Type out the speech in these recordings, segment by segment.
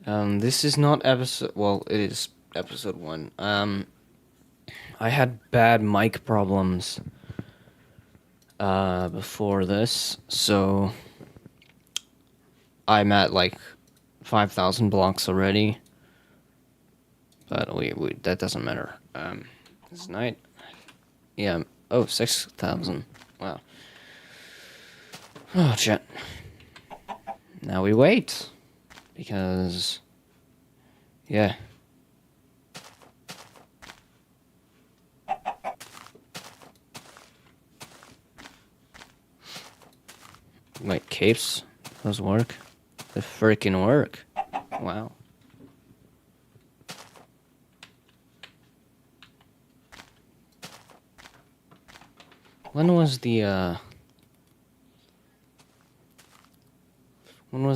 This is not episode. Well, it is episode one. I had bad mic problems before this, so I'm at like 5,000 blocks already. But we that doesn't matter. This night, yeah. Oh, 6,000. Wow. Oh, shit. Now we wait because, yeah. Wait, capes? Those work? They freaking work. Wow. When was the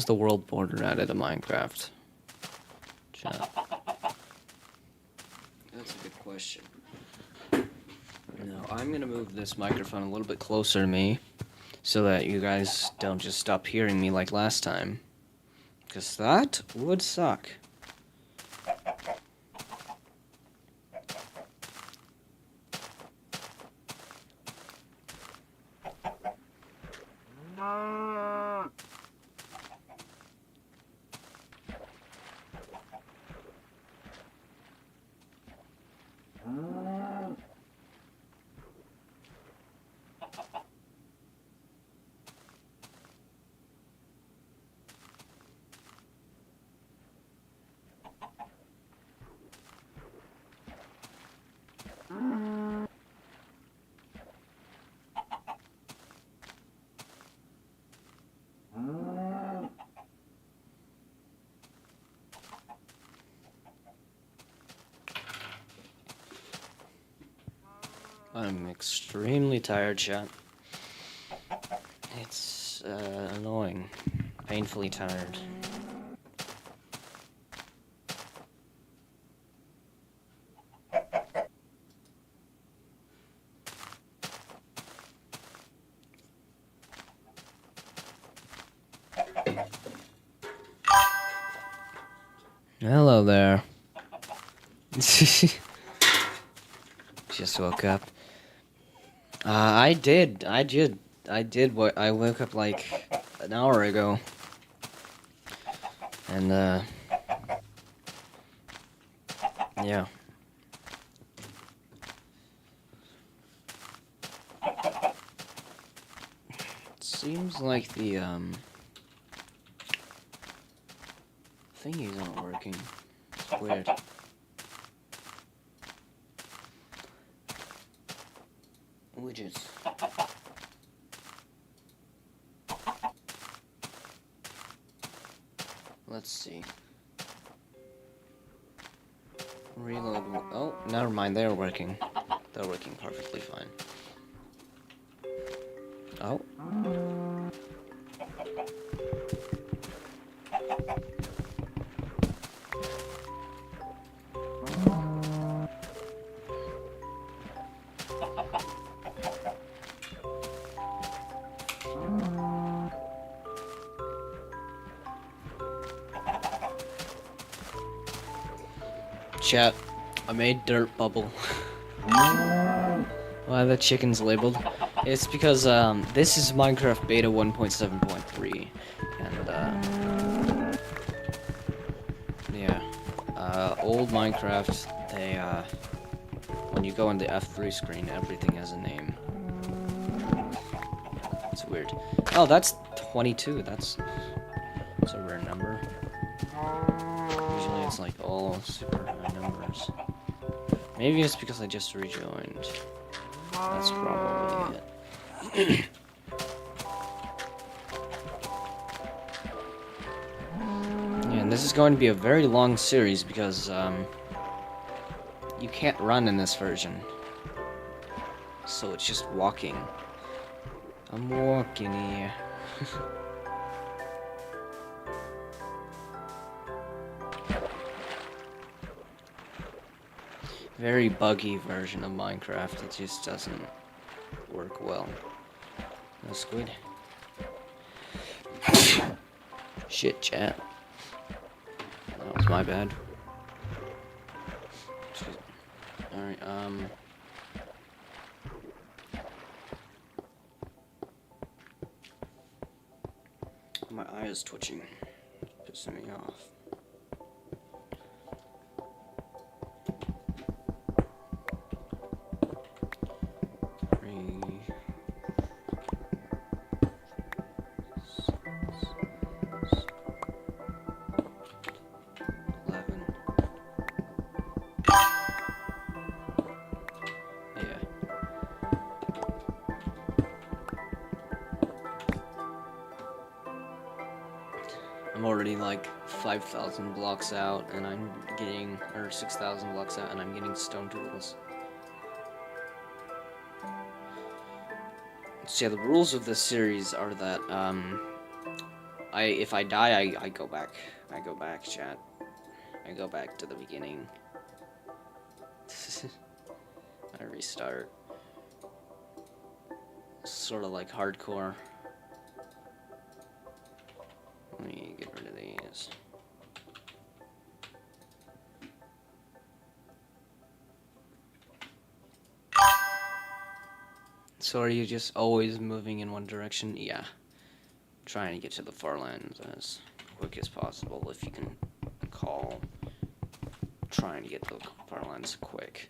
world border added to Minecraft? Chat. That's a good question. No, I'm gonna move this microphone a little bit closer to me so that you guys don't just stop hearing me like last time. Because that would suck. I'm extremely tired, chat. It's annoying. Painfully tired. Hello there. Just woke up. I did. I woke up like an hour ago. And, yeah. It seems like the, thingy's not working. It's weird. Widgets. Let's see. Reload. Oh, never mind. They're working. They're working perfectly fine. Oh. Chat, I made dirt bubble. Why the chicken's labeled? It's because this is Minecraft Beta 1.7.3, and yeah, old Minecraft. They when you go on the F3 screen, everything has a name. It's weird. Oh, that's 22. That's a rare number. Usually it's like all super high numbers. Maybe it's because I just rejoined. That's probably it. Yeah, and this is going to be a very long series because you can't run in this version. So it's just walking. I'm walking here. Very buggy version of Minecraft. It just doesn't work well. No squid. Shit, chat. my bad. Alright, my eye is twitching. It's pissing me off. I'm already like 5,000 blocks out, and I'm getting, or 6,000 blocks out, and I'm getting stone tools. So yeah, the rules of this series are that, if I die, I go back. I go back, chat. I go back to the beginning. I restart. Sort of like hardcore. Let me get rid of these. So are you just always moving in one direction? Yeah. Trying to get to the far lands as quick as possible, if you can call trying to get to the far lands quick.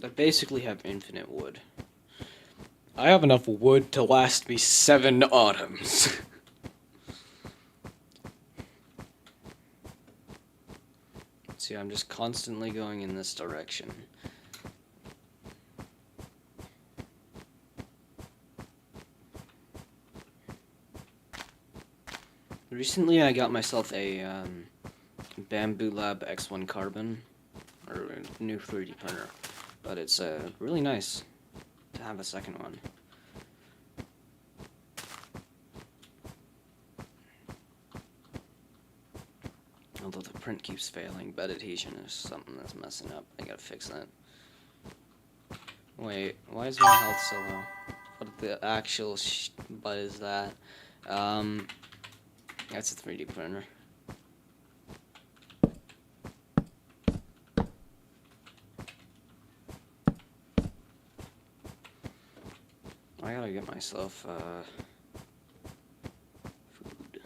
I basically have infinite wood. I have enough wood to last me 7 autumns. See, I'm just constantly going in this direction. Recently I got myself a Bamboo Lab X1 Carbon, or a new 3D printer, but it's really nice to have a second one. Although the print keeps failing, bed adhesion is something that's messing up. I gotta fix that. Wait, why is my health so low? What the actual butt is that? That's a 3D printer. I gotta get myself, food.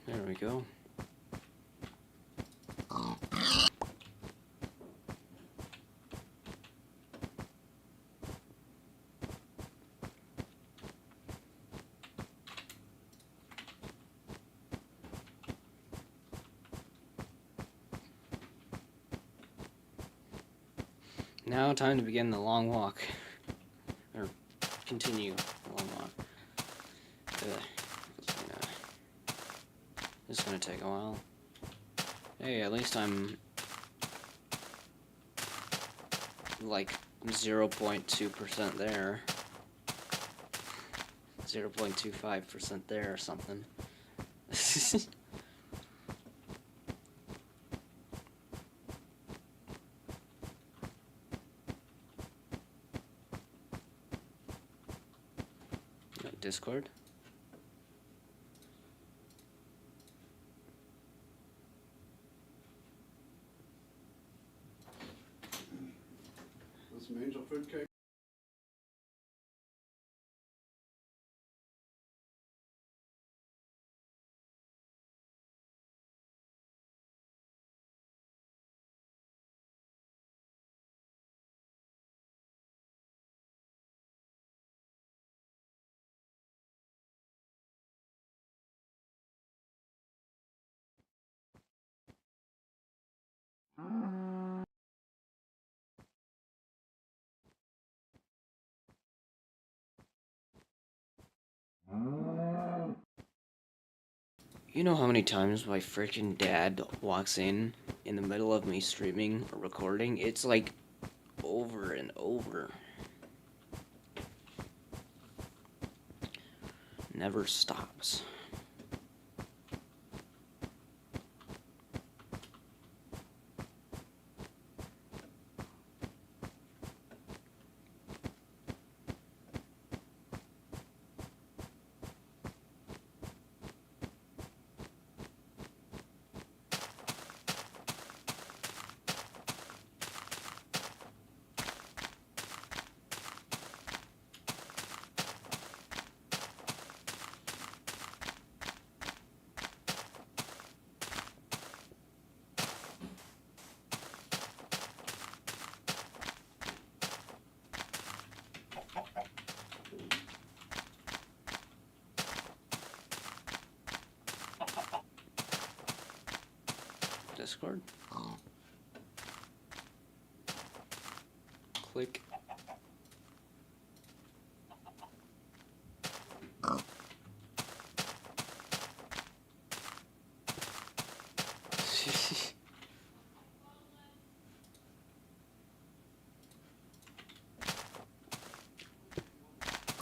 There we go. Now time to begin the long walk. Or continue the long walk. This is gonna take a while. Hey, at least I'm like 0.2% there. 0.25% there or something. Discord? Some angel food cake. You know how many times my freaking dad walks in the middle of me streaming or recording? It's like over and over. Never stops. Discord. Click.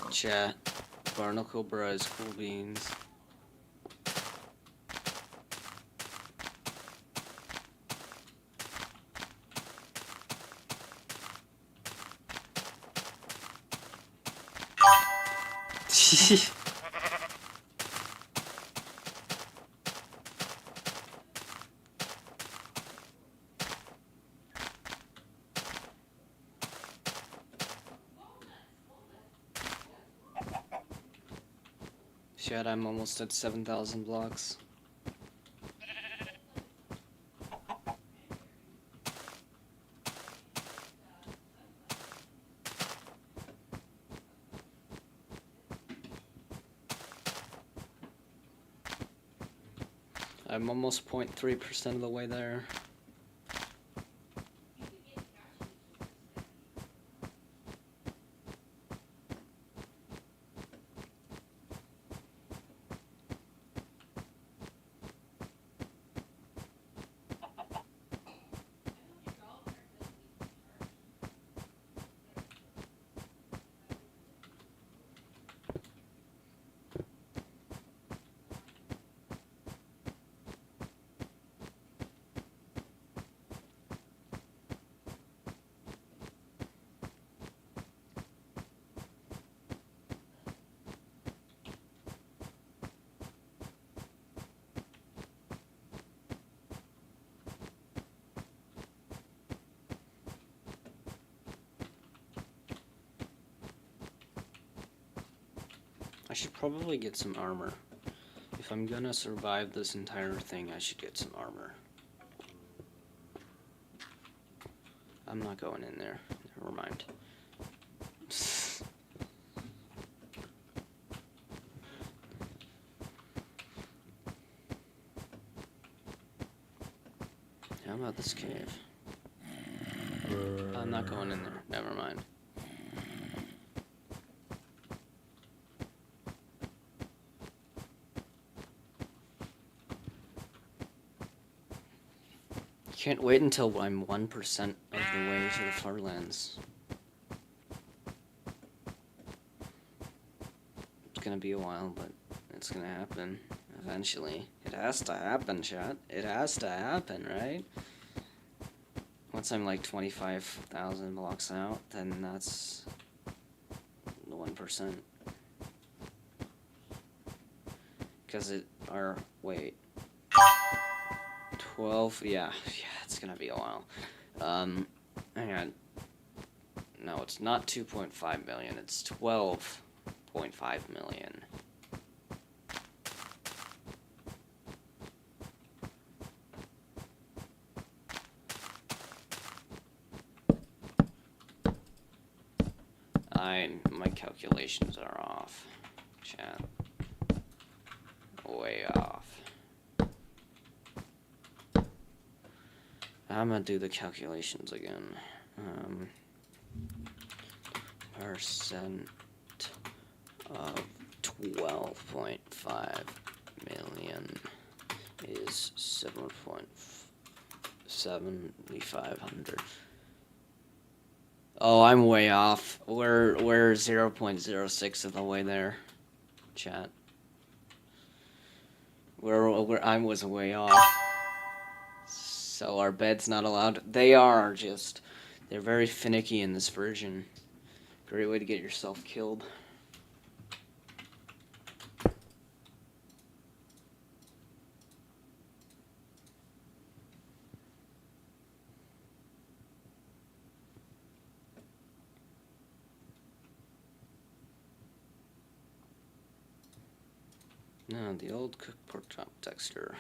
Chat. Barnacle Bros. Cool beans. Chat, I'm almost at 7,000 blocks. I'm almost 0.3% of the way there. I should probably get some armor. If I'm gonna survive this entire thing, I should get some armor. I'm not going in there. Never mind. How about this cave? I'm not going in there. Never mind. Can't wait until I'm 1% of the way to the Farlands. It's gonna be a while, but it's gonna happen eventually. It has to happen, chat. It has to happen, right? Once I'm like 25,000 blocks out, then that's the 1%. Because wait. 12, yeah, it's gonna be a while. Hang on. No, it's not 2.5 million, it's 12.5 million. My calculations are off, chat. Way off. I'm gonna do the calculations again. Percent of 12.5 million. is 7,7500. Oh, I'm way off. We're 0.06 of the way there, chat. I was way off. So our bed's not allowed. They're very finicky in this version. Great way to get yourself killed. No, the old cooked pork chop texture.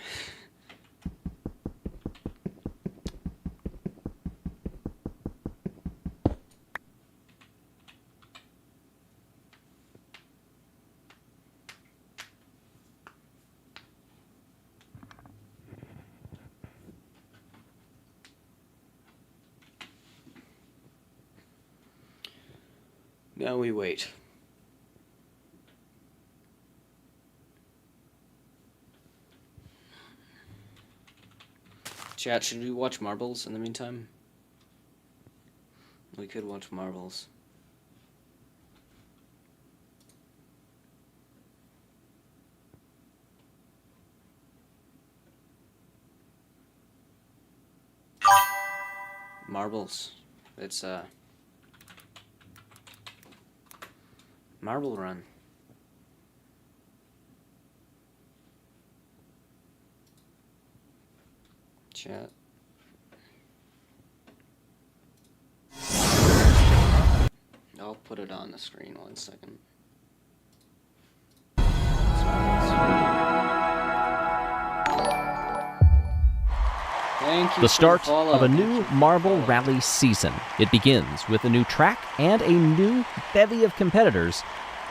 Now we wait. Chat, should we watch Marbles in the meantime? We could watch Marbles. Marbles. It's Marble Run. Chat. I'll put it on the screen 1 second. Thank you. The start of a new Marble Rally season. It begins with a new track and a new bevy of competitors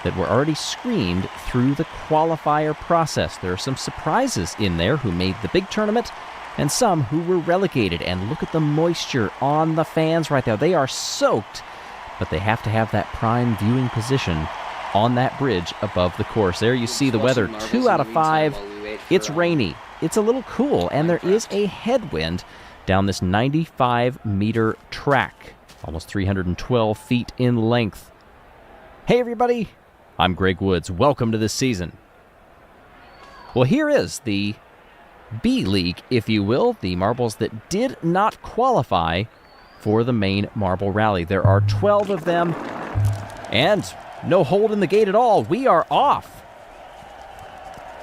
that were already screened through the qualifier process. There are some surprises in there who made the big tournament and some who were relegated. And look at the moisture on the fans right there. They are soaked, but they have to have that prime viewing position on that bridge above the course. There you see the weather, 2 out of 5. It's rainy. It's a little cool, and there is a headwind down this 95-meter track, almost 312 feet in length. Hey, everybody. I'm Greg Woods. Welcome to this season. Well, here is the B League, if you will, the marbles that did not qualify for the main Marble Rally. There are 12 of them, and no hold in the gate at all. We are off.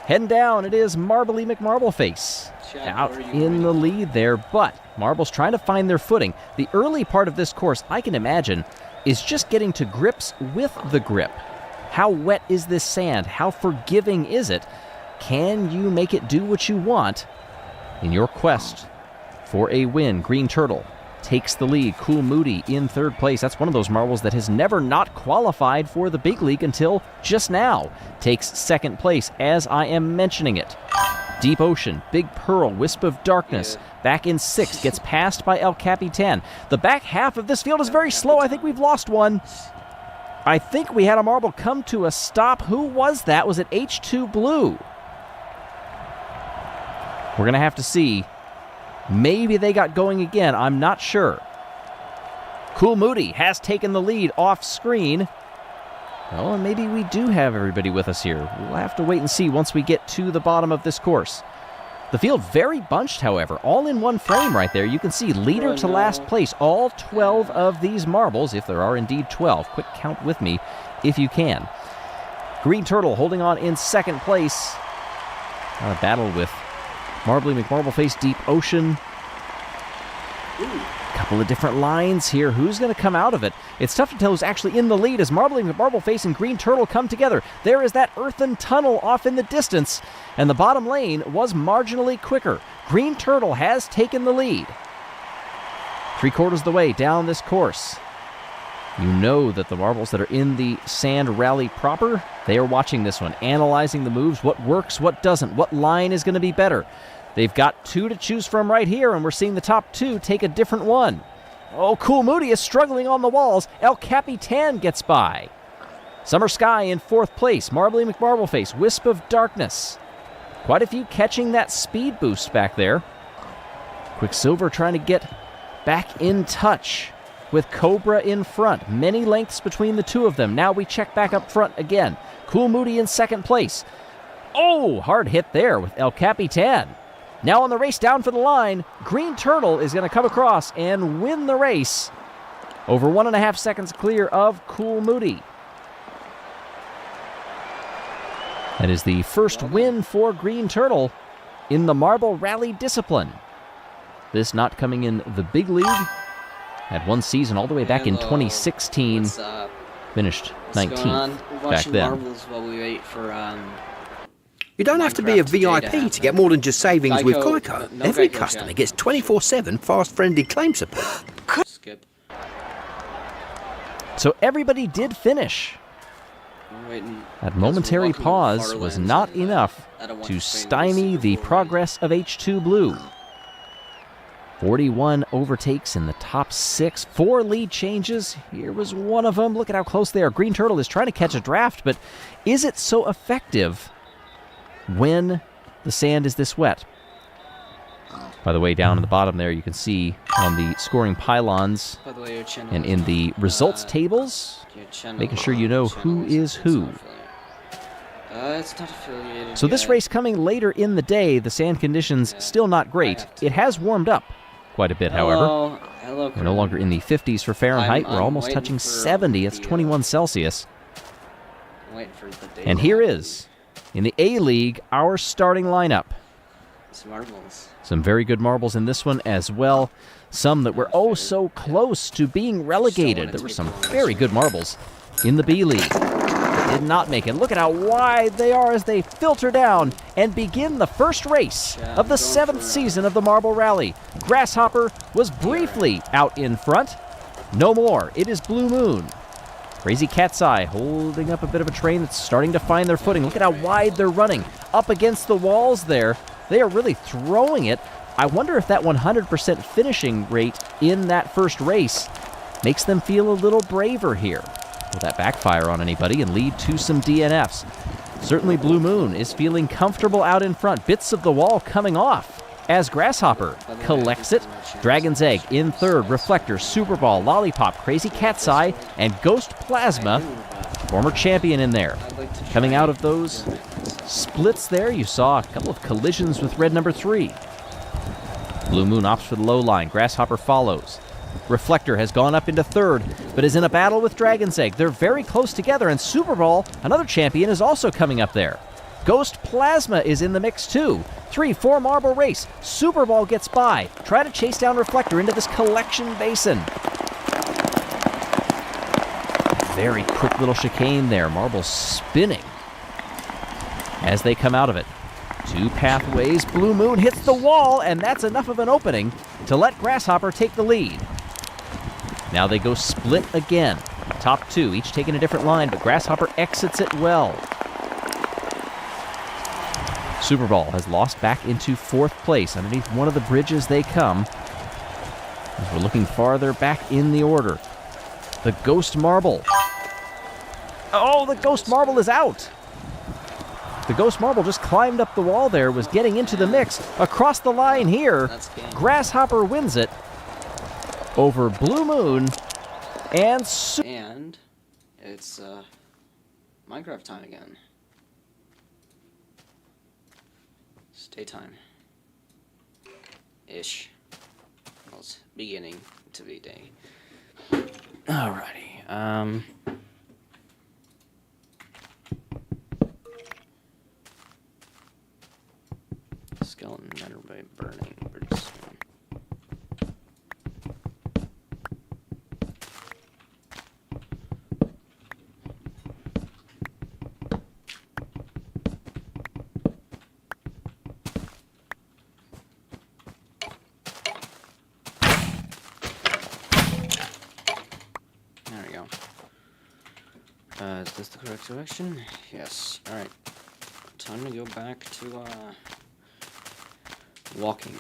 Heading down, it is Marbly McMarbleface out in the lead there, but Marbles trying to find their footing. The early part of this course, I can imagine, is just getting to grips with the grip. How wet is this sand? How forgiving is it? Can you make it do what you want in your quest for a win? Green Turtle takes the lead. Cool Moody in third place. That's one of those marbles that has never not qualified for the big league until just now. Takes second place as I am mentioning it. Deep Ocean, Big Pearl, Wisp of Darkness, back in sixth, gets passed by El Capitan. The back half of this field is very slow. I think we've lost one. I think we had a marble come to a stop. Who was that? Was it H2 Blue? We're going to have to see. Maybe they got going again. I'm not sure. Cool Moody has taken the lead off screen. Oh, and maybe we do have everybody with us here. We'll have to wait and see once we get to the bottom of this course. The field very bunched, however, all in one frame right there. You can see leader to last place. All 12 of these marbles, if there are indeed 12. Quick count with me if you can. Green Turtle holding on in second place. A battle with Marbly McMarbleface, Deep Ocean. Couple of different lines here. Who's going to come out of it? It's tough to tell who's actually in the lead as Marbly McMarbleface and Green Turtle come together. There is that earthen tunnel off in the distance, and the bottom lane was marginally quicker. Green Turtle has taken the lead. 3/4 of the way down this course. You know that the marbles that are in the sand rally proper, they are watching this one, analyzing the moves, what works, what doesn't, what line is going to be better. They've got 2 to choose from right here, and we're seeing the top 2 take a different one. Oh, Cool Moody is struggling on the walls. El Capitan gets by. Summer Sky in 4th place. Marbly McMarbleface, Wisp of Darkness. Quite a few catching that speed boost back there. Quicksilver trying to get back in touch with Cobra in front. Many lengths between the two of them. Now we check back up front again. Cool Moody in second place. Oh, hard hit there with El Capitan. Now on the race down for the line, Green Turtle is going to come across and win the race. Over 1.5 seconds clear of Cool Moody. That is the first win for Green Turtle in the Marble Rally discipline. This not coming in the big league. Had one season all the way back in 2016. Finished 19th back then. Marbles while we wait for, You don't have to be a VIP to get more than just savings with Geico. No Every Geico customer chat. gets 24/7 fast-friendly claim support. skip. So everybody did finish. I'm waiting. That momentary Walking pause far was lands not and, enough I don't want to Spain stymie Super the Bowl progress of H2 Blue. 41 overtakes in the top 6. 4 lead changes. Here was one of them. Look at how close they are. Green Turtle is trying to catch a draft, but is it so effective when the sand is this wet? By the way, down in the bottom there, you can see on the scoring pylons By the way, your channel and is in not, the results tables, your channel- making sure you know who is who. It's not affiliated. So this yet. race coming later in the day, the sand conditions still not great. It has warmed up quite a bit, however. Hello, We're no longer in the 50s for Fahrenheit. I'm We're almost waiting touching for 70. It's the, 21 Celsius. Waiting for the day. And here is, in the A League, our starting lineup. It's marbles. Some very good marbles in this one as well. Some that were oh so close to being relegated. There were some very good marbles in the B League that did not make it. Look at how wide they are as they filter down and begin the first race of the 7th season of the Marble Rally. Grasshopper was briefly out in front. No more. It is Blue Moon. Crazy Cat's Eye holding up a bit of a train that's starting to find their footing. Look at how wide they're running. Up against the walls there. They are really throwing it. I wonder if that 100% finishing rate in that first race makes them feel a little braver here. Will that backfire on anybody and lead to some DNFs? Certainly Blue Moon is feeling comfortable out in front. Bits of the wall coming off as Grasshopper collects it. Dragon's Egg in third. Reflector, Superball, Lollipop, Crazy Cat's Eye, and Ghost Plasma, former champion in there. Coming out of those splits there, you saw a couple of collisions with red number 3. Blue Moon opts for the low line. Grasshopper follows. Reflector has gone up into third, but is in a battle with Dragon's Egg. They're very close together, and Superball, another champion, is also coming up there. Ghost Plasma is in the mix too. 3-4 marble race. Superball gets by. Try to chase down Reflector into this collection basin. Very quick little chicane there. Marbles spinning as they come out of it. 2 pathways. Blue Moon hits the wall, and that's enough of an opening to let Grasshopper take the lead. Now they go split again. Top 2, each taking a different line, but Grasshopper exits it well. Superball has lost back into 4th place. Underneath one of the bridges they come. As we're looking farther back in the order. The Ghost Marble. Oh, the Ghost Marble is out. The Ghost Marble just climbed up the wall there, was getting into the mix. Across the line here, Grasshopper wins it over Blue Moon and And it's Minecraft time again. It's daytime. Ish. Well, it's beginning to be day. Alrighty. Skeleton better by burning pretty soon. There we go. Is this the correct direction? Yes. Alright. Time to go back to, walking.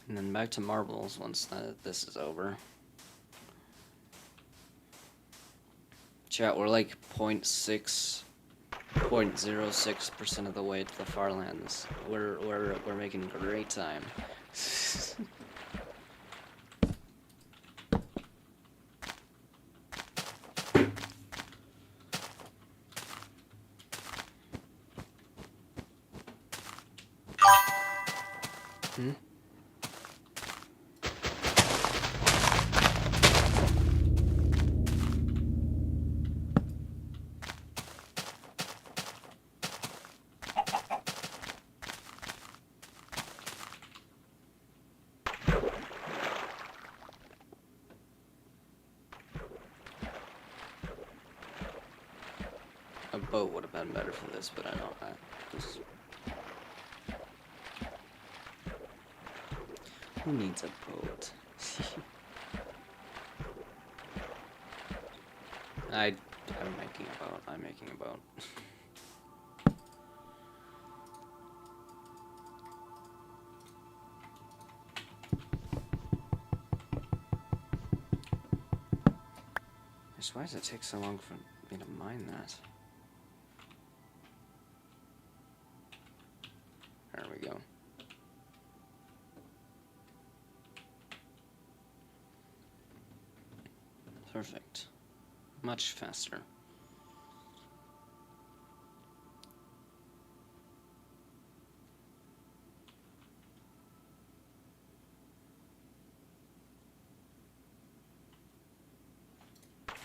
And then back to marbles once this is over. Chat, we're like 0.06% of the way to the Farlands. We're making great time. Hmm? A boat would have been better for this, but I know that. Who needs a boat? I'm making a boat. I'm making a boat. Why does it take so long for me to mine that? There we go. Perfect. Much faster.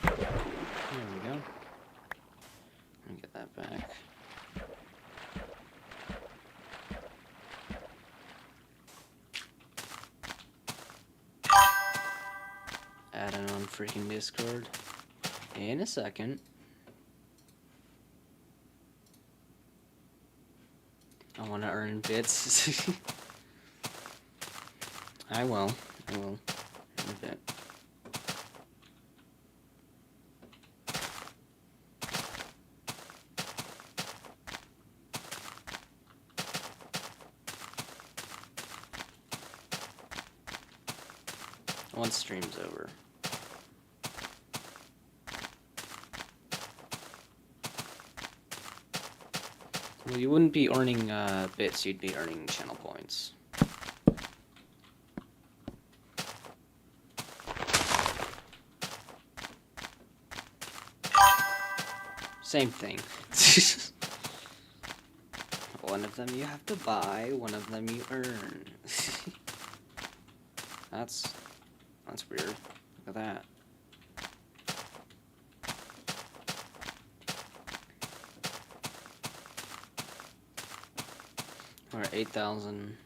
There we go. Let me get that back. Add it on freaking Discord in a second. I want to earn bits. I will in a bit. Once stream's over. Well, you wouldn't be earning bits, you'd be earning channel points. Same thing. One of them you have to buy, one of them you earn. That's weird. Look at that. We're at 8,000.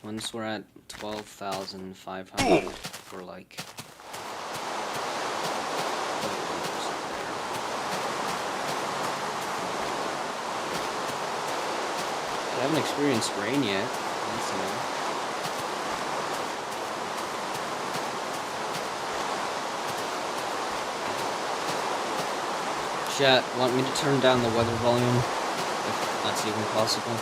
Once we're at 12,500, we're like... I haven't experienced rain yet. That's new. Chat, want me to turn down the weather volume, if that's even possible?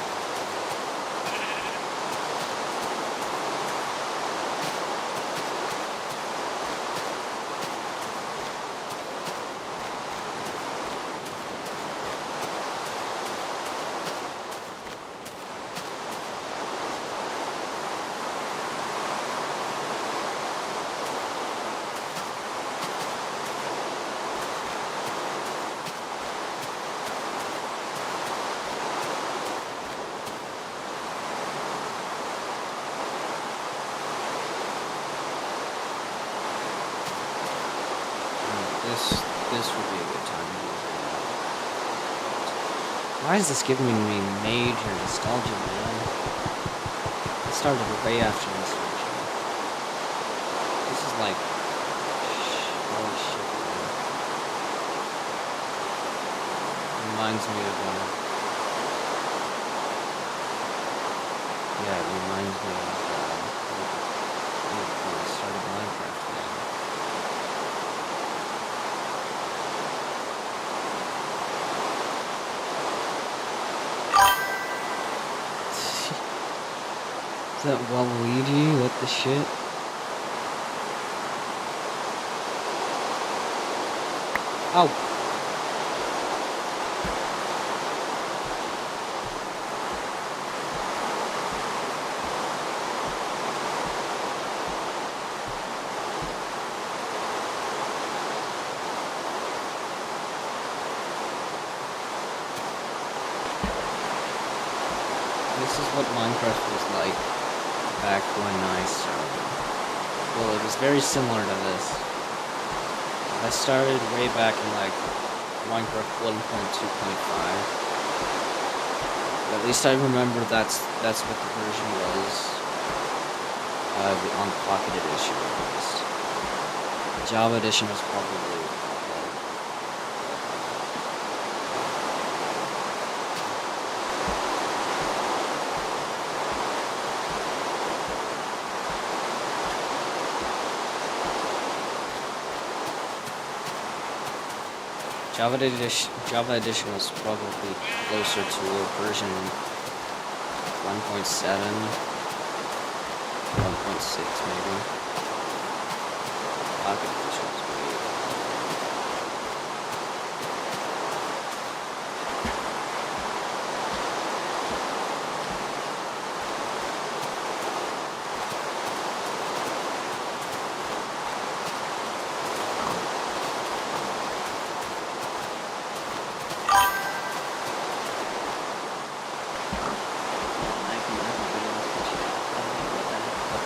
This would be a good time to use it. Why is this giving me major nostalgia, man? It started way after this version. This is like... holy shit, man. Reminds me of... yeah, it reminds me of... when I started Minecraft, man. Is that Waluigi? What the shit? Ow! This is what Minecraft was like back when I started. Well, it was very similar to this. I started way back in like Minecraft 1.2.5. At least I remember that's what the version was on Pocket Edition at least. Java Edition was probably Java Edition was probably closer to version 1.7, 1.6 maybe. Pocket Edition was way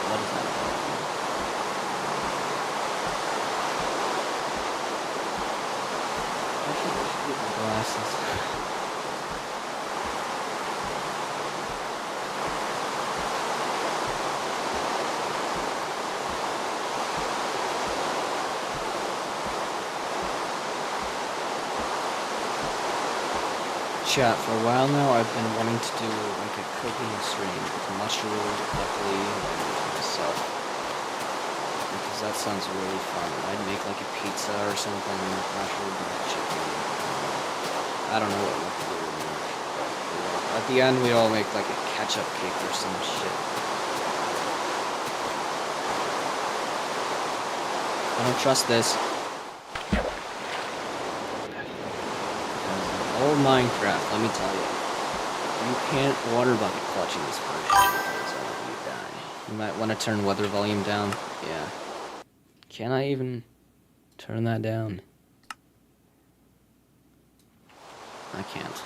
What is that about? I should get my glasses. Chat, for a while now I've been wanting to do like a cooking stream with mushrooms, broccoli, and myself. Because that sounds really fun. I'd make like a pizza or something, mushroom and chicken. I don't know what we could do. At the end we all make like a ketchup cake or some shit. I don't trust this. Old Minecraft, let me tell you. You can't water bucket clutch in this version because you die. You might want to turn weather volume down. Yeah. Can I even turn that down? I can't.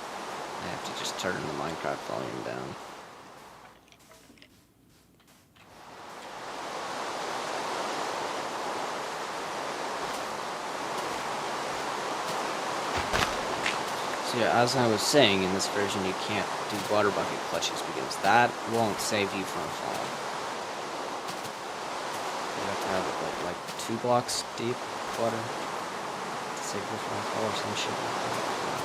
I have to just turn the Minecraft volume down. So yeah, as I was saying, in this version you can't do water bucket clutches because that won't save you from falling. You have to have it like 2 blocks deep water to save you from fall or some shit like that.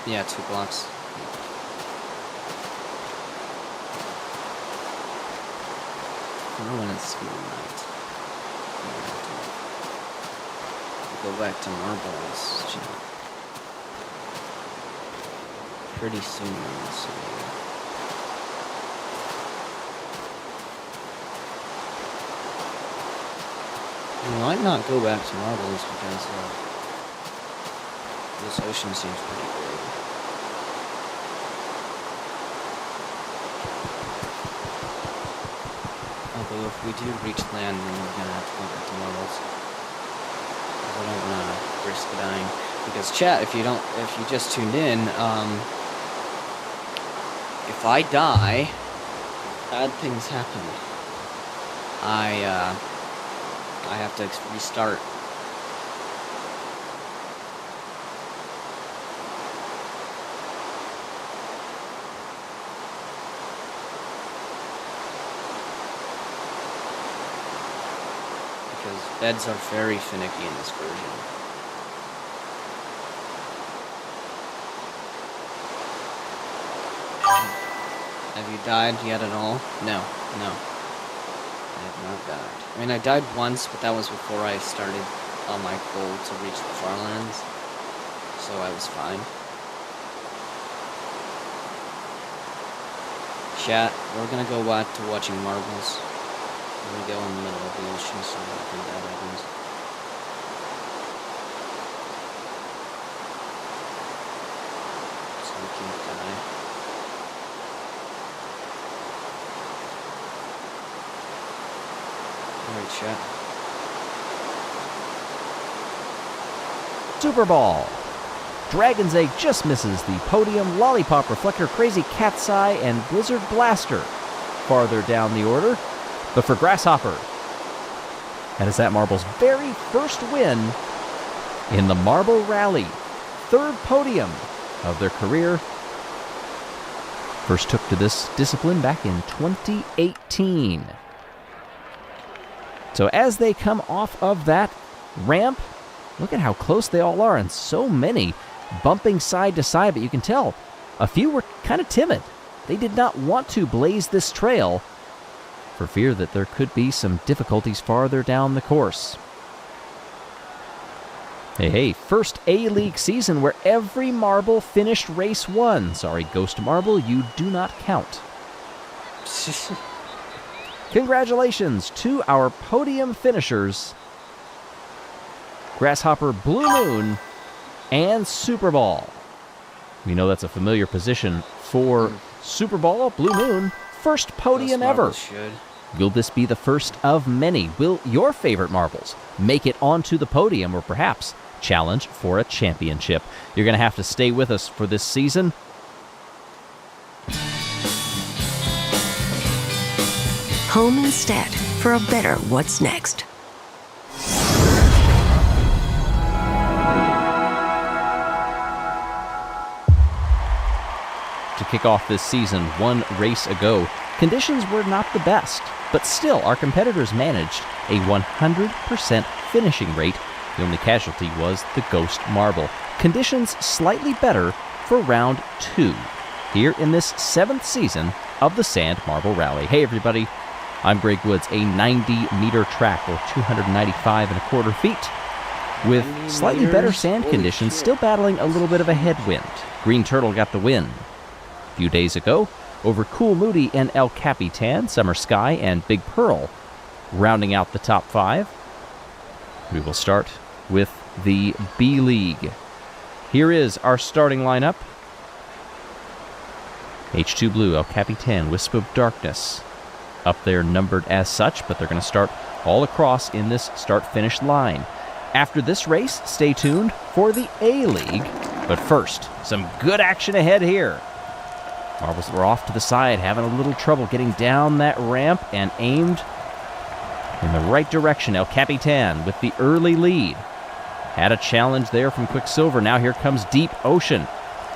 Yeah, 2 blocks. I don't know when it's gonna be night. Go back to marbles. Pretty soon, so. We might not go back to marbles because this ocean seems pretty big. Although if we do reach land, then we're gonna have to go back to marbles. I don't want to risk dying. Because chat, if you just tuned in, if I die, bad things happen. I have to restart. Because beds are very finicky in this version. Have you died yet at all? No. I have not died. I mean, I died once, but that was before I started on my goal to reach the Farlands. So I was fine. Chat, we're gonna go back to watching marbles. We go in the middle of the ocean, so I think that happens. So we can't die. Alright, chat. Super Ball. Dragon's Egg just misses the podium. Lollipop Reflector, Crazy Cat's Eye, and Blizzard Blaster farther down the order. But for Grasshopper, that is that Marble's very first win in the Marble Rally. Third podium of their career. First took to this discipline back in 2018. So as they come off of that ramp, look at how close they all are, and so many bumping side to side, but you can tell a few were kind of timid. They did not want to blaze this trail for fear that there could be some difficulties farther down the course. Hey, first A-League season where every marble finished race 1. Sorry, Ghost Marble, you do not count. Congratulations to our podium finishers, Grasshopper, Blue Moon, and Super Ball. We know that's a familiar position for Super Ball. Blue Moon, first podium ever. Will this be the first of many? Will your favorite marbles make it onto the podium, or perhaps challenge for a championship? You're going to have to stay with us for this season. Home instead for a better What's Next. To kick off this season, one race ago, conditions were not the best, but still our competitors managed a 100% finishing rate. The only casualty was the Ghost Marble. Conditions slightly better for round 2 here in this 7th season of the Sand Marble Rally. Hey everybody, I'm Greg Woods, a 90-meter track, or 295.25 feet, with slightly better sand conditions, still battling a little bit of a headwind. Green Turtle got the win a few days ago over Cool Moody and El Capitan. Summer Sky and Big Pearl rounding out the top 5. We will start with the B-League. Here is our starting lineup. H2 Blue, El Capitan, Wisp of Darkness, up there numbered as such, but they're going to start all across in this start-finish line. After this race, stay tuned for the A-League. But first, some good action ahead here. Marbles were off to the side, having a little trouble getting down that ramp, and aimed in the right direction. El Capitan with the early lead. Had a challenge there from Quicksilver. Now here comes Deep Ocean,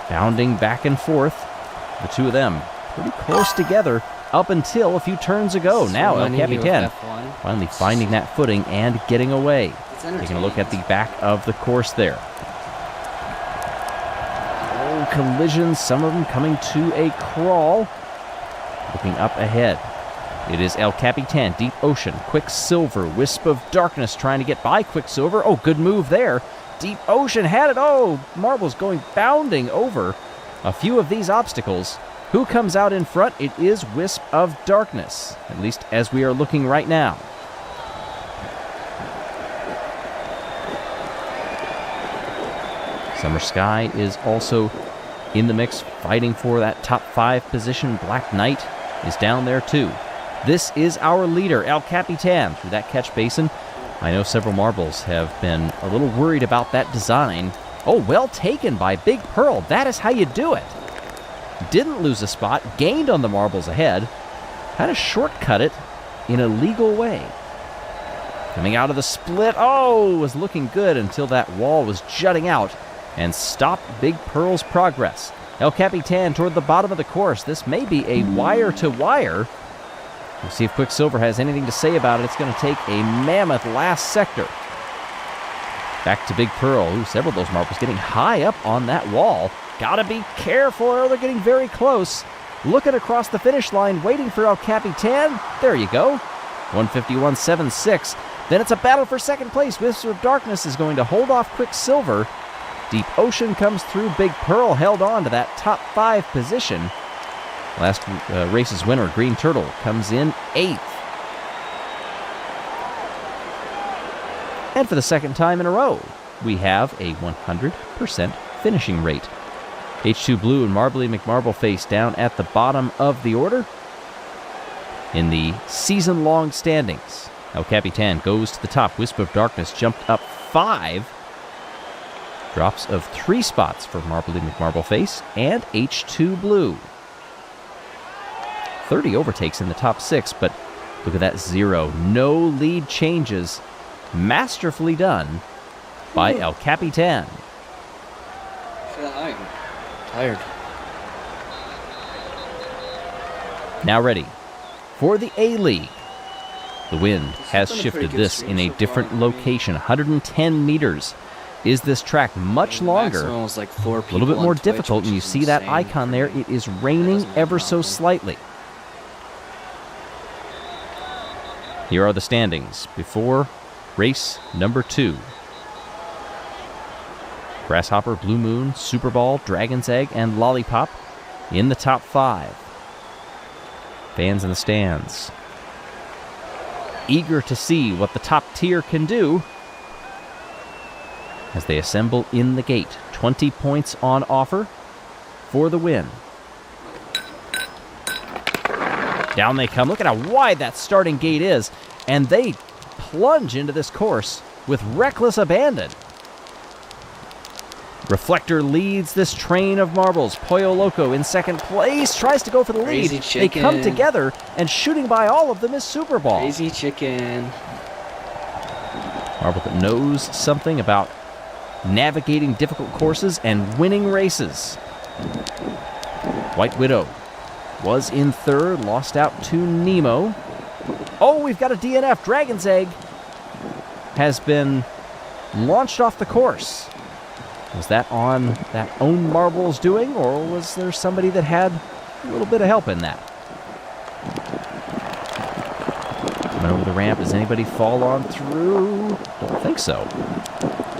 bounding back and forth. The two of them pretty close together up until a few turns ago. Now El Capitan finally finding that footing and getting away. Taking a look at the back of the course there. Oh, collisions, some of them coming to a crawl. Looking up ahead, it is El Capitan, Deep Ocean, Quicksilver, Wisp of Darkness trying to get by Quicksilver. Oh, good move there. Deep Ocean had it. Oh, Marbles going bounding over a few of these obstacles. Who comes out in front? It is Wisp of Darkness, at least as we are looking right now. Summer Sky is also in the mix, fighting for that top 5 position. Black Knight is down there too. This is our leader, El Capitan, through that catch basin. I know several marbles have been a little worried about that design. Oh, well taken by Big Pearl. That is how you do it. Didn't lose a spot, gained on the marbles ahead, kind of shortcut it in a legal way. Coming out of the split, oh, was looking good until that wall was jutting out and stopped Big Pearl's progress. El Capitan toward the bottom of the course. This may be a wire-to-wire. We'll see if Quicksilver has anything to say about it. It's going to take a mammoth last sector. Back to Big Pearl. Ooh, several of those marbles getting high up on that wall. Gotta be careful, or they're getting very close. Looking across the finish line, waiting for El Capitan. There you go. 151.76. Then it's a battle for second place. Wisp of Darkness is going to hold off Quicksilver. Deep Ocean comes through. Big Pearl held on to that top 5 position. Last race's winner, Green Turtle, comes in 8th. And for the second time in a row, we have a 100% finishing rate. H2 Blue and Marbly McMarbleface down at the bottom of the order. In the season-long standings, El Capitan goes to the top. Wisp of Darkness jumped up 5. Drops of 3 spots for Marbly McMarbleface and H2 Blue. 30 overtakes in the top 6, but look at that 0. No lead changes. Masterfully done by El Capitan. I'm tired. Now ready for the A-League. The wind has been a shifted pretty good this stream in a so different far. location. 110 meters is this track, much longer. Maximum was like 4 A people little bit on more Twitch, difficult, which and you is see that insane icon for there. me. It is raining doesn't make ever it so happen. slightly. Here are the standings before race number 2. Grasshopper, Blue Moon, Super Ball, Dragon's Egg, and Lollipop in the top 5. Fans in the stands eager to see what the top tier can do as they assemble in the gate. 20 points on offer for the win. Down they come. Look at how wide that starting gate is, and they plunge into this course with reckless abandon. Reflector leads this train of marbles. Pollo Loco in second place tries to go for the lead. Crazy They come Chicken. together, and shooting by all of them is Super Ball. Crazy Chicken. Marble that knows something about navigating difficult courses and winning races. White Widow was in third, lost out to Nemo. Oh, we've got a DNF. Dragon's Egg has been launched off the course. Was that on that own Marble's doing, or was there somebody that had a little bit of help in that? Coming over the ramp, does anybody fall on through? Don't think so.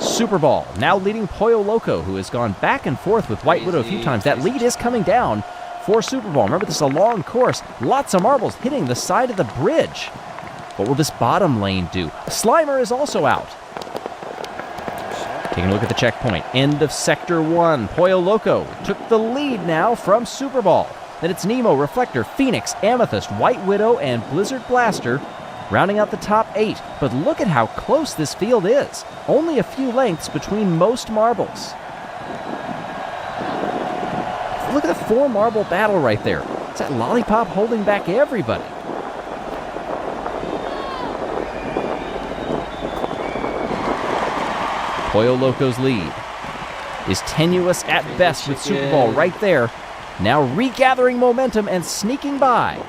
Super Ball now leading Pollo Loco, who has gone back and forth with White Widow a few times. That lead is coming down for Super Ball. Remember, this is a long course. Lots of marbles hitting the side of the bridge. What will this bottom lane do? Slimer is also out. Taking a look at the checkpoint. End of Sector 1. Pollo Loco took the lead now from Super Ball. Then it's Nemo, Reflector, Phoenix, Amethyst, White Widow, and Blizzard Blaster rounding out the top 8. But look at how close this field is. Only a few lengths between most marbles. Look at the 4 marble battle right there. It's that Lollipop holding back everybody. Pollo Loco's lead is tenuous at best with Super Ball right there. Now regathering momentum and sneaking by.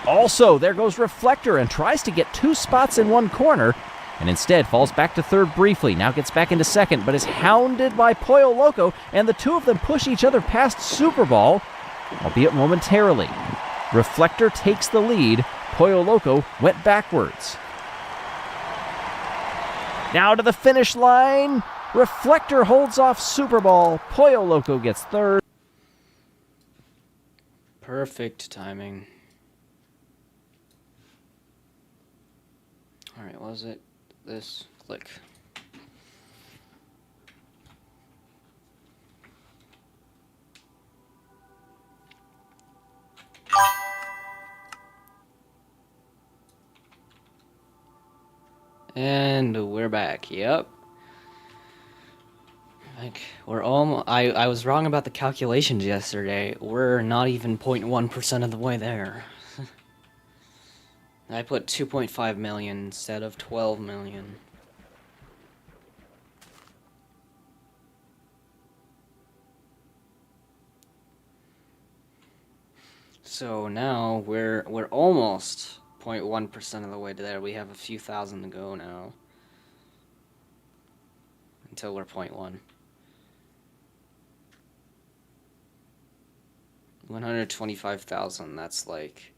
Also, there goes Reflector and tries to get 2 spots in one corner and instead falls back to third briefly. Now gets back into second, but is hounded by Pollo Loco, and the two of them push each other past Super Ball, albeit momentarily. Reflector takes the lead. Pollo Loco went backwards. Now to the finish line. Reflector holds off Super Ball. Pollo Loco gets third. Perfect timing. Alright, what was it? This click. And we're back. Yep. Like we're almost. I was wrong about the calculations yesterday. We're not even 0.1% of the way there. I put 2.5 million instead of 12 million. So now we're almost 0.1% of the way to there. We have a few thousand to go now. Until we're 0.1. 125,000, that's like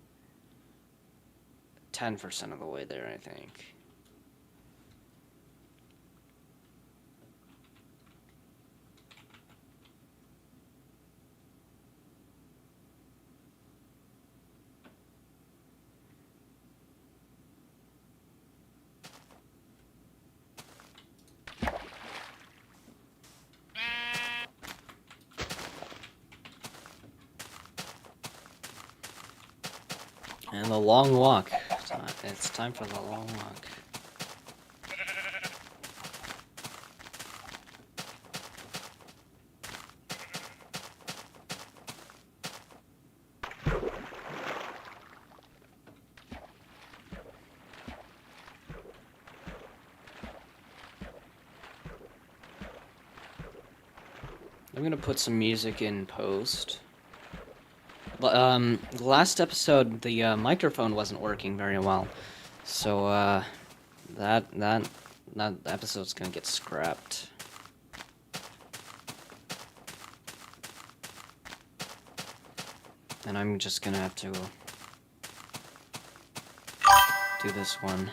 10% of the way there, I think. And the long walk. It's time for the long walk. I'm gonna put some music in post. The last episode, the microphone wasn't working very well, so that episode's gonna get scrapped. And I'm just gonna have to do this one.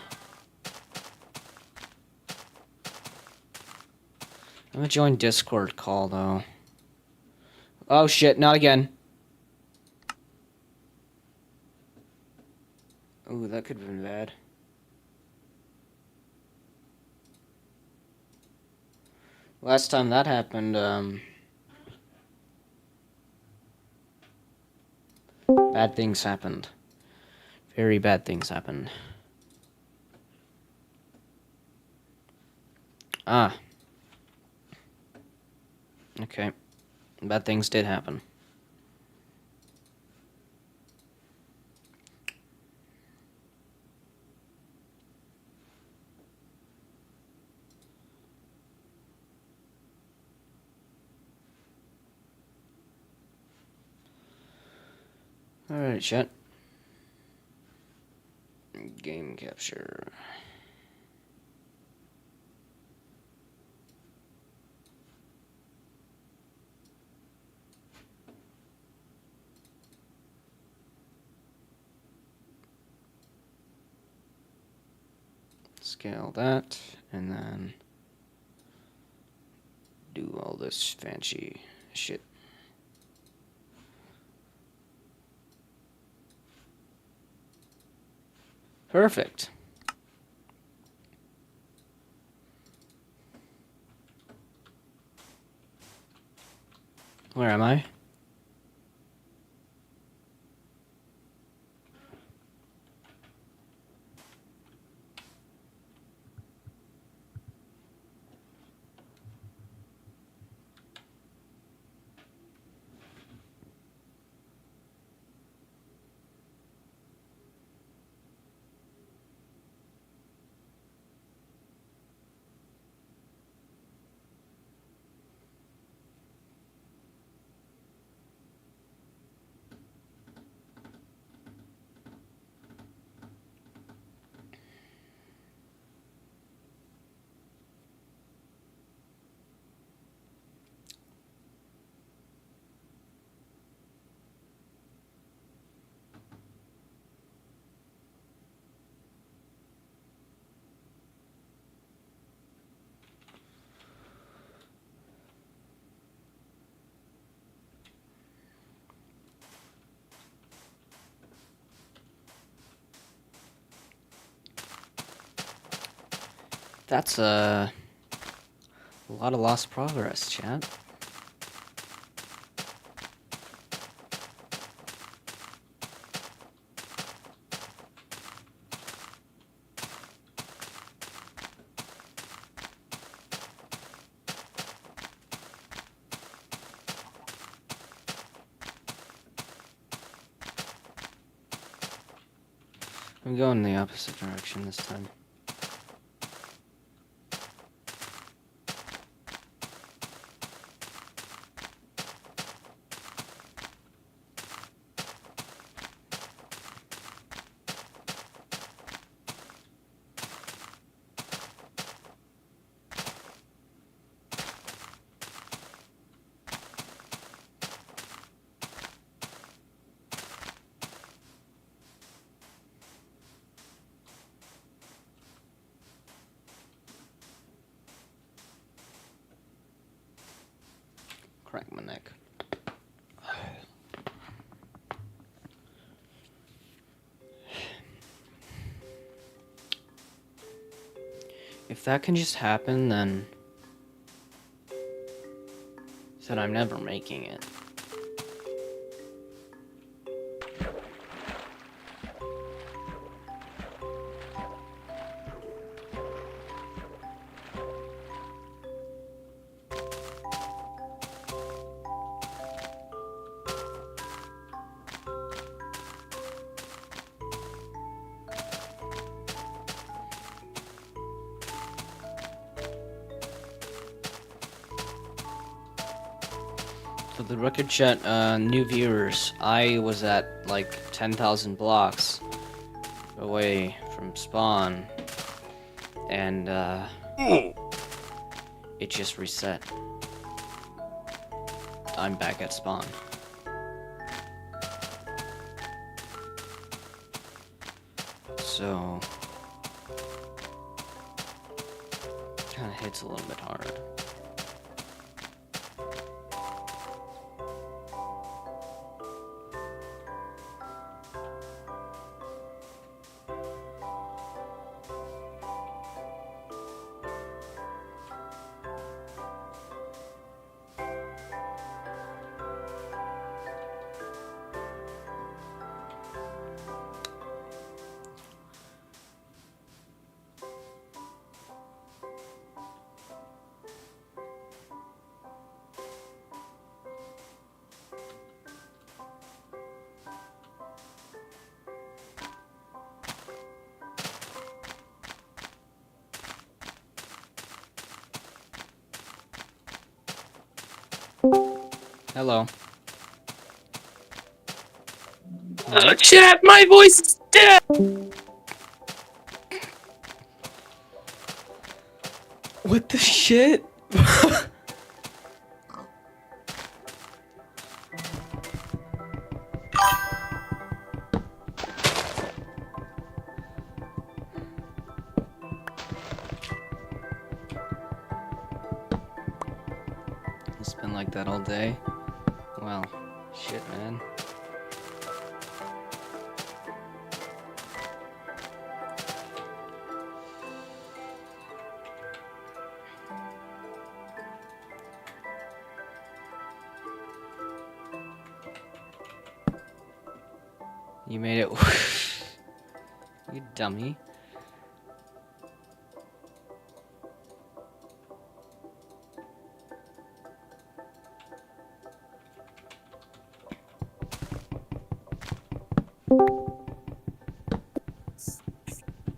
I'm gonna join Discord call though. Oh shit, not again. Ooh, that could have been bad. Last time that happened, bad things happened. Very bad things happened. Ah. Okay. Bad things did happen. Alright, chat. Game capture. Scale that, and then do all this fancy shit. Perfect. Where am I? That's a lot of lost progress, chat. I'm going the opposite direction this time. Crack my neck. If that can just happen, then I'm never making it. For the record, chat, new viewers, I was at like 10,000 blocks away from spawn, and it just reset. I'm back at spawn. So, kind of hits a little bit hard. Hello. Chat, my voice is dead! What the shit? It's been like that all day. Well, shit, man. You made it. You dummy.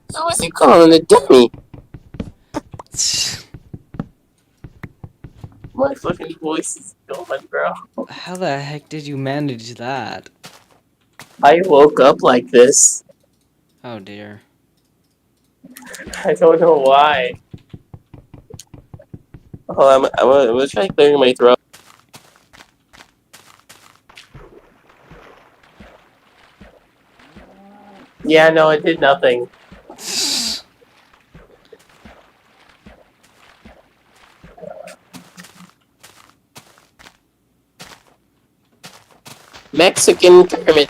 So what's he calling a dummy? My fucking voice is going, bro. How the heck did you manage that? I woke up like this. Oh dear. I don't know why. Oh, I'm gonna try clearing my throat. Yeah, no, it did nothing. Mexican Kermit.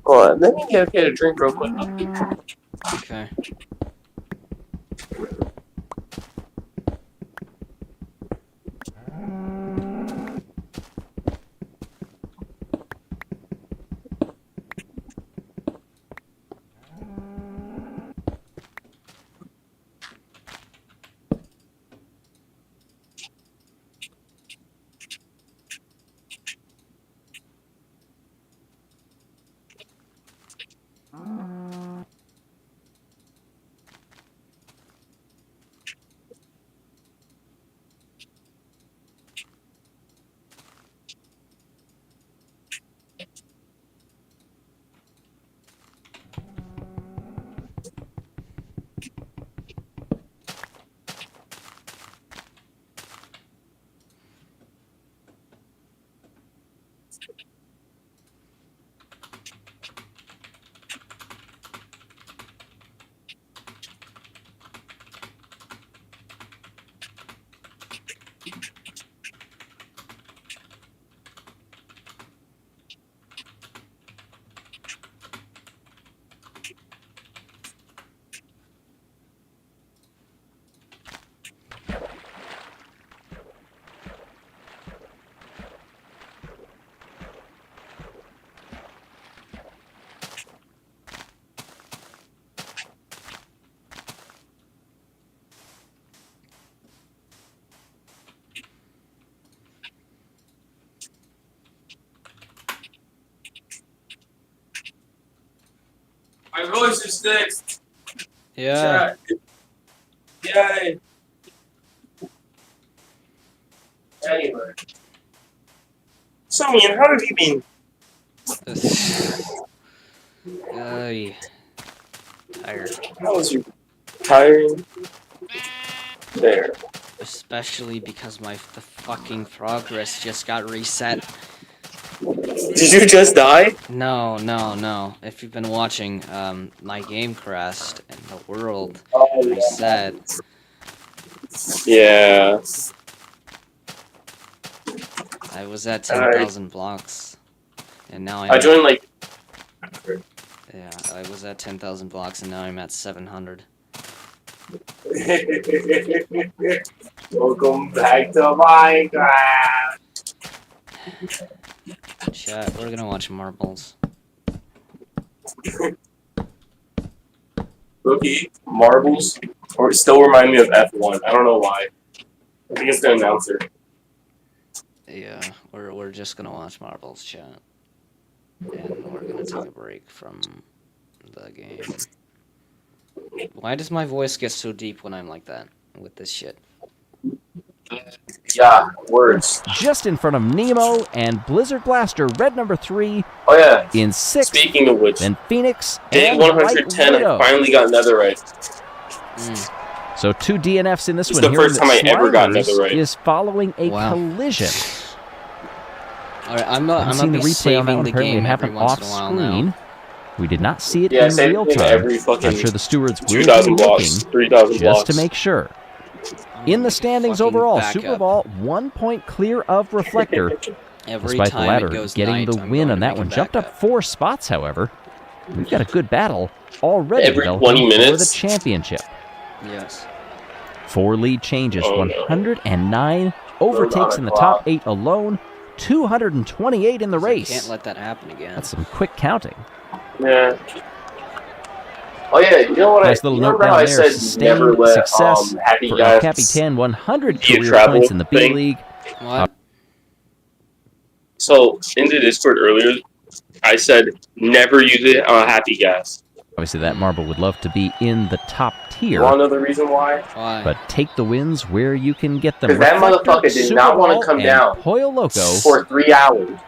Hold on, let me get a drink real quick. Okay. My voice is fixed. Yeah. Yay. Anyway. So, Ian, how have you been? Ay. Tired. How was your tiring? There. Especially because the fucking progress just got reset. Did you just die? No. If you've been watching, my game crashed and the world reset. Yeah. I was at 10,000 blocks, and now I joined like. Yeah, I was at 10,000 blocks, and now I'm at 700. Welcome back to Minecraft. Chat, we're gonna watch Marbles. Rookie, Marbles, or still remind me of F1. I don't know why. I think it's the announcer. Yeah, we're just gonna watch Marbles, chat. And we're gonna take a break from the game. Why does my voice get so deep when I'm like that with this shit? Yeah, words. Just in front of Nemo and Blizzard Blaster, red number 3 Oh yeah. in 6th. Speaking of which, Then Phoenix day and 110, White Widow. I finally got Netherite. So 2 DNFs in this It's one. the Here first time I ever got Sliders Netherite. is following a Wow. collision. Alright, I'm not Seeing be the replay on that saving one. the Apparently it game every happened once off in a while now. screen. We did not see it Yeah, in same real thing time. every fucking I'm sure the stewards will be 2,000 blocks, looking 3,000 blocks. just to make sure. I'm In gonna the standings fucking overall, back Super up. Bowl 1 point clear of Reflector. Every Despite the time latter it goes getting night, the I'm win going on to that make one. it Jumped back up 4 spots, however. We've got a good battle already Every developing 20 for the minutes? championship. Yes. 4 lead changes, Oh, no. 109 overtakes in the top 8 alone, 228 in the race. Can't let that happen again. That's some quick counting. Yeah. Oh yeah, you know what Nice I little you note remember how down I there. said never Sustained let success Happy for Guys El Capitan, 100 be a career travel points in the B thing? League. What? So in the Discord earlier, I said never use it on Happy Gas. Obviously, that marble would love to be in the top You tier, wanna know the reason why? Why? but take the wins where you can get them. 'Cause that Reflector, motherfucker did Super not wanna Bowl, come and down Pollo Loco For 3 hours.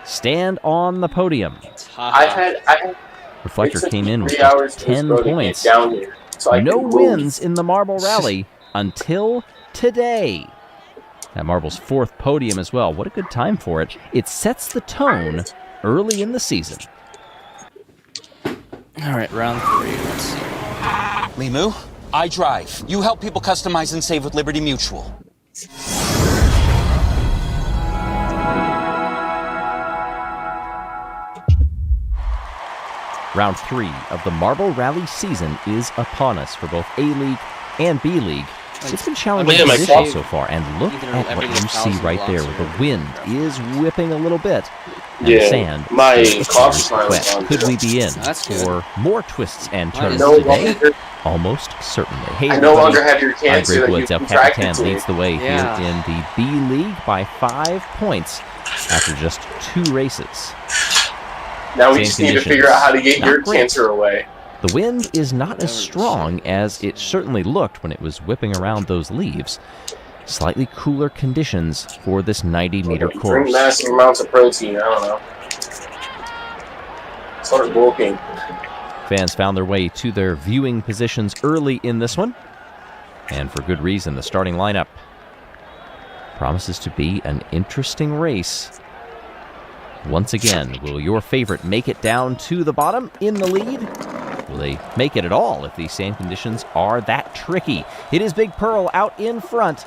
stand on the podium. I had Reflector it took came me in with 3 just hours to 10 go to get points. down here, so I No could move. wins in the Marble Rally until today. That Marble's 4th podium as well. What a good time for it. It sets the tone early in the season. Alright, round 3. Let's see. Limu, I drive. You help people customize and save with Liberty Mutual. Round 3 of the Marble Rally season is upon us for both A-League and B-League. It's been challenging Yeah, my conditions fault. so far, and look Either at every what you see 1,000 right there. blocks The or wind every is whipping a little bit, and the Yeah, sand my is coffee time wet. was on Could there. we be in That's good. for more twists and Mine turns is No today? longer, Almost certainly. Hey, I no everybody. longer have your I'm cancer Greg that you Woods. El contracted Capitan to me. leads the way Yeah. here in the B League by 5 points after just 2 races. Now we Same just need to conditions. figure out how to get Not your great. cancer away. The wind is not as Never strong as it certainly looked when it was whipping around those leaves. Slightly cooler conditions for this 90-meter Drink course. massive amounts of protein. I don't know. Start bulking. Fans found their way to their viewing positions early in this one, and for good reason. The starting lineup promises to be an interesting race. Once again, will your favorite make it down to the bottom in the lead? Will they make it at all if these sand conditions are that tricky? It is Big Pearl out in front,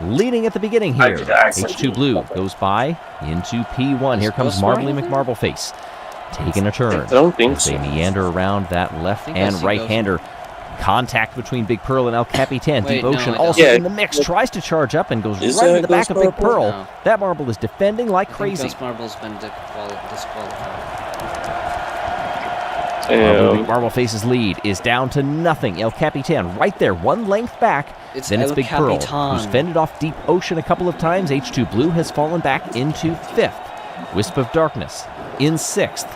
leading at the beginning here. H2 Blue goes by into P1. Here comes Marbly McMarbleface, taking a turn. I don't think As they so. meander around that left think I and see right-hander. Contact between Big Pearl and El Capitan. Wait, Deep no, Ocean I also don't. in the mix. Tries to charge up and goes Is right that in the back of Ghost Big Pearl. No. That marble is defending like I think crazy. Ghost Marble's been disqualified. Damn. Marble Face's lead is down to nothing. El Capitan right there, 1 length back. Then it's El Big Pearl, Capitan. who's fended off Deep Ocean a couple of times. H2 Blue has fallen back into 5th. Wisp of Darkness in 6th.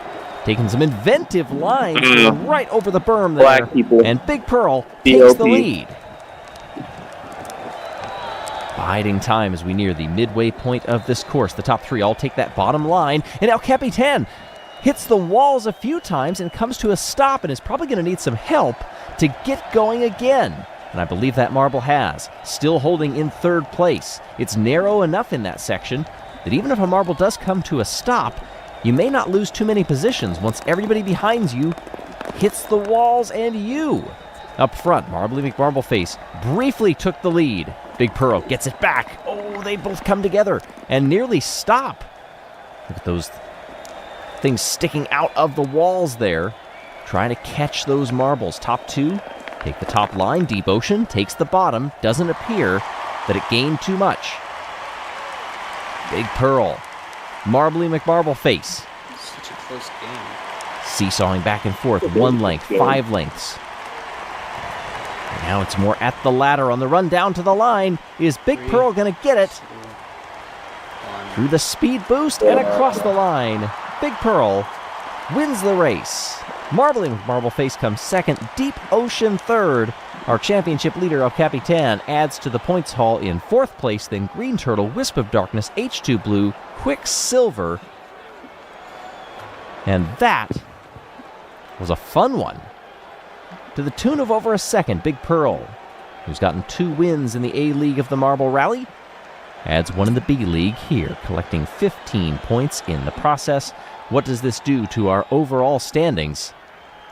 taking some inventive lines right over the berm there. Black people. And Big Pearl takes the BLP. lead. Biding time as we near the midway point of this course. The top three all take that bottom line. And El Capitan hits the walls a few times and comes to a stop and is probably going to need some help to get going again. And I believe that marble has. Still holding in third place. It's narrow enough in that section that even if a marble does come to a stop, you may not lose too many positions once everybody behind you hits the walls and you. Up front, Marbly McMarbleface briefly took the lead. Big Pearl gets it back. Oh, they both come together and nearly stop. Look at those things sticking out of the walls there, trying to catch those marbles. Top two take the top line. Deep Ocean takes the bottom. Doesn't appear that it gained too much. Big Pearl, Marbly McMarbleface, Such a close game. seesawing back and forth. 1 length, 5 lengths. Now it's more at the ladder. On the run down to the line, is Big Pearl going to get it? Through the speed boost and across the line. Big Pearl wins the race. Marbly McMarbleface comes second. Deep Ocean third. Our championship leader, El Capitan, adds to the points haul in fourth place. Then Green Turtle, Wisp of Darkness, H2 Blue, Quicksilver. And that was a fun one. To the tune of over a second, Big Pearl, who's gotten 2 wins in the A-League of the Marble Rally, adds 1 in the B-League here, collecting 15 points in the process. What does this do to our overall standings?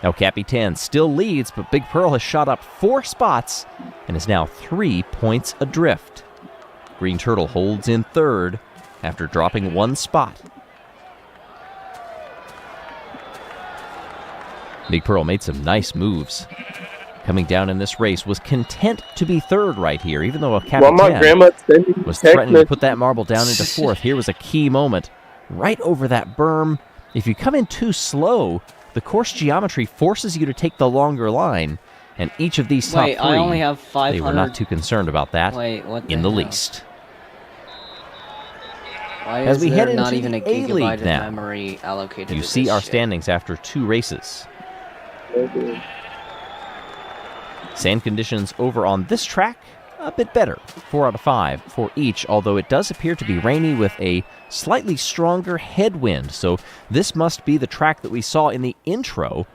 El Capitan still leads, but Big Pearl has shot up 4 spots and is now 3 points adrift. Green Turtle holds in third after dropping 1 spot. Big Pearl made some nice moves. Coming down in this race, was content to be third right here, even though El Capitan was threatening to put that marble down into fourth. Here was a key moment. Right over that berm. If you come in too slow, the course geometry forces you to take the longer line, and each of these top 3, I only have 500. they were not too concerned about that What in the hell? least. Why As is we there head not into even the a gigabyte A-League of now, memory allocated You to see this our shit? standings after 2 races. Sand conditions over on this track, a bit better. 4 out of 5 for each, although it does appear to be rainy with a slightly stronger headwind. So this must be the track that we saw in the intro.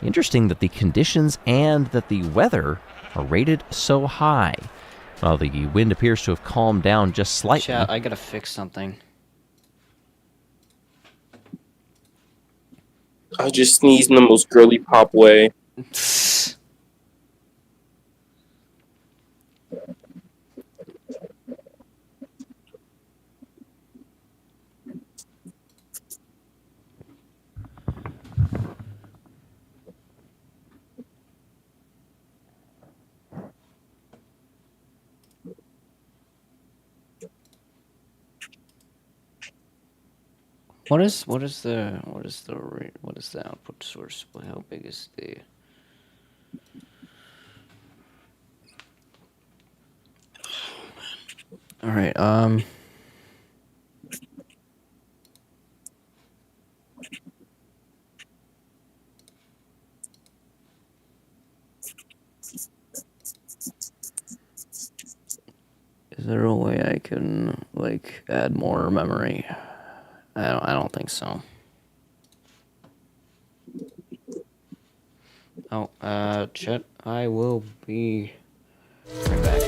Interesting that the conditions and that the weather are rated so high. Well, the wind appears to have calmed down just slightly. Chat, I gotta fix something. I just sneezed in the most girly pop way. What is the output source? How big is the? All right. Is there a way I can like add more memory? I don't think so. Oh, chat, I will be right back.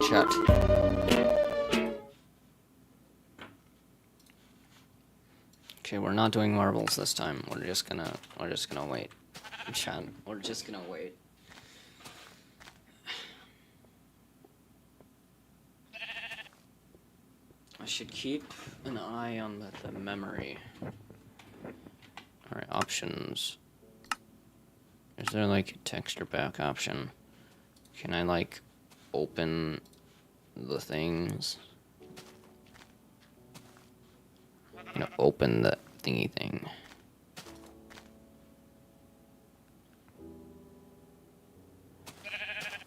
chat. Okay, we're not doing marbles this time. We're just gonna wait. Chat. We're just gonna wait. I should keep an eye on the memory. Alright, options. Is there like a texture back option? Can I like open the things? You know, open the thingy thing.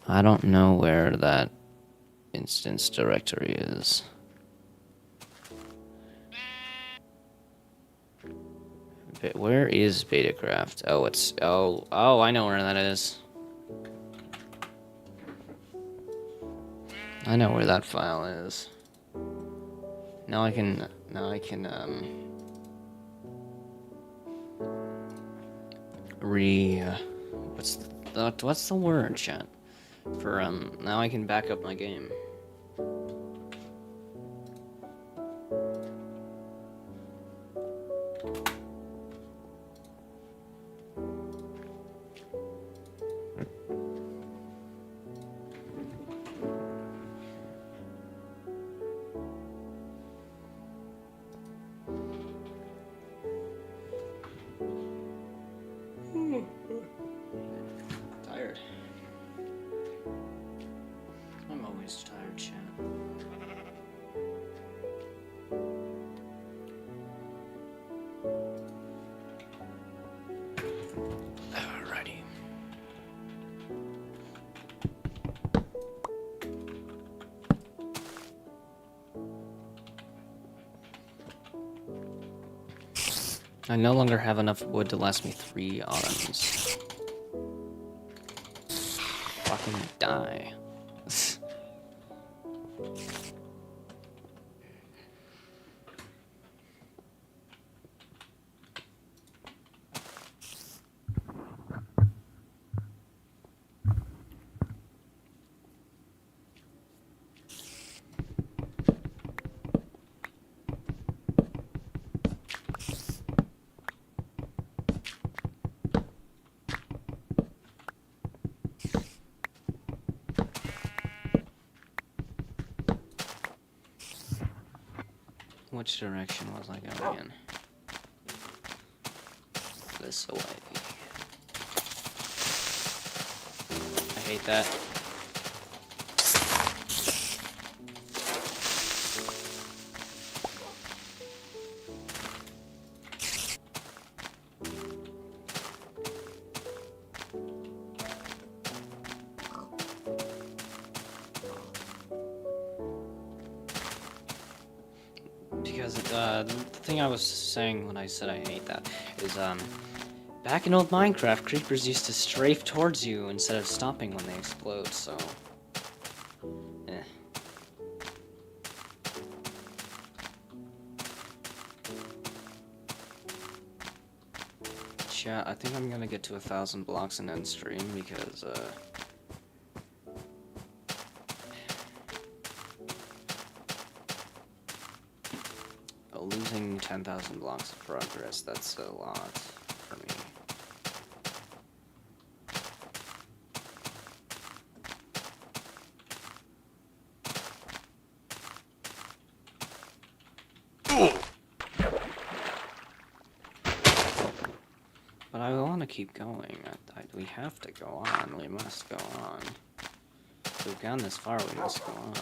I don't know where that instance directory is. Where is Betacraft? Oh, it's oh, I know where that is. I know where that file is. Now I can what's the word, chat? For now I can back up my game. Tired. I'm always tired, chat. Alrighty. I no longer have enough wood to last me 3 autumns. Fucking die. Which direction was I going in? This way. I hate that. Because the thing I was saying when I said I hate that is back in old Minecraft, creepers used to strafe towards you instead of stopping when they explode, so Chat, I think I'm gonna get to 1,000 blocks and end stream because losing 10,000 blocks of progress, that's a lot for me. But I want to keep going. We have to go on. We must go on. If we've gone this far, we must go on.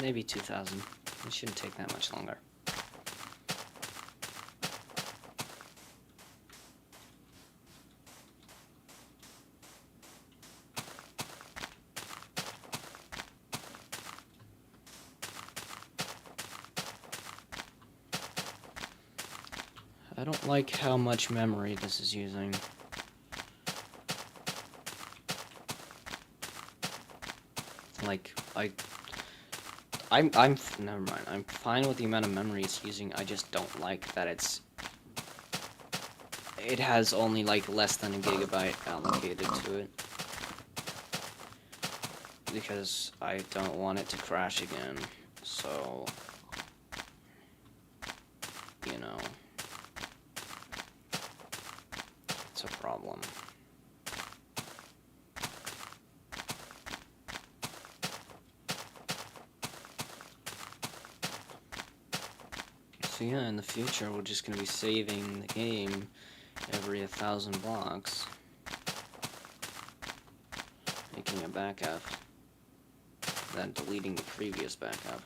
Maybe 2,000. It shouldn't take that much longer. I don't like how much memory this is using. Like, never mind. I'm fine with the amount of memory it's using. I just don't like that it has only like less than a gigabyte allocated to it. Because I don't want it to crash again. So, you know, it's a problem. So yeah, in the future, we're just gonna be saving the game every 1,000 blocks, making a backup, then deleting the previous backup.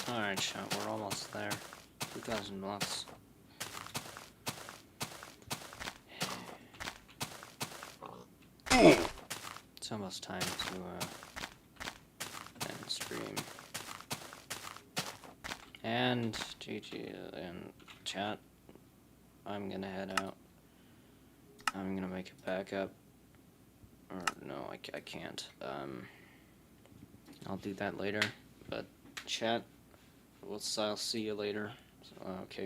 Alright, chat, we're almost there. 2,000 blocks. It's almost time to end stream. And GG and chat, I'm gonna head out. I'm gonna make a backup. Or no, I can't. I'll do that later. But chat, I'll see you later. Okay.